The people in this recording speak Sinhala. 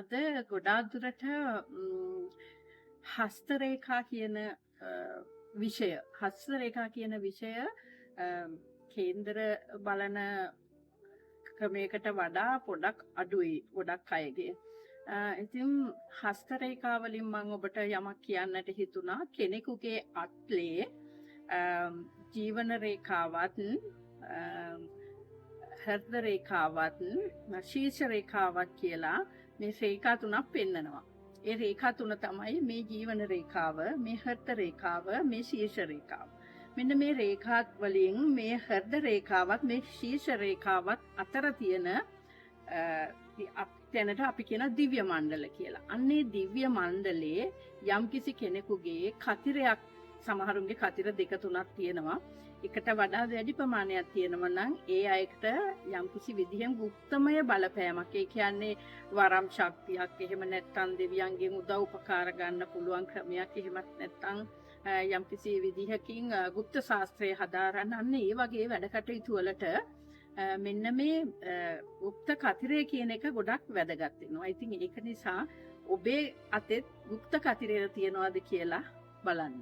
අද ගොඩාක් දුරට හස්තරේඛා කියන හස්තරේඛා කියන විෂය කේන්දර බලන ක්‍රමයකට වඩා පොඩක් අඩුයි ගොඩක් අයගේ. ඉතින් හස්තරේඛා වලින් මම ඔබට යමක් කියන්නට හිතුණා. කෙනෙකුගේ අත්ලේ ජීවන රේඛාවත් හෘද රේඛාවත් ශීර්ෂ රේඛාවත් කියලා මේ රේඛා තුනක් පෙන්නනවා. ඒ රේඛා තුන තමයි මේ ජීවන රේඛාව, මේ හෘද රේඛාව, මේ ශීර්ෂ රේඛාව. මෙන්න මේ රේඛාත් වලින් මේ හෘද රේඛාවත් මේ ශීර්ෂ රේඛාවත් අතර තියෙන දැනට අපි කියන දිව්‍ය මණ්ඩල කියලා. අන්නේ දිව්‍ය මණ්ඩලයේ යම්කිසි කෙනෙකුගේ කතිරයක්, සමහරුන්ගේ කතිර දෙක තුනක් තියෙනවා. එකට වඩා වැඩි ප්‍රමාණයක් තියෙනවා නම් ඒ අයට යම්කිසි විදිහෙන් ගුප්තමය බලපෑමක්, ඒ කියන්නේ වරම් ශක්තියක්, එහෙම නැත්නම් දෙවියන්ගෙන් උදව් උපකාර ගන්න පුළුවන් ක්‍රමයක්, එහෙමත් නැත්නම් යම්කිසි විදිහකින් ගුප්ත ශාස්ත්‍රය හදාරන්න, අන්න ඒ වගේ වැඩ කටයුතු වලට මෙන්න මේ ගුප්ත කතිරය කියන එක ගොඩක් වැදගත් වෙනවා. ඉතින් ඒක නිසා ඔබේ අතේ ගුප්ත කතිරය තියනවාද කියලා බලන්න.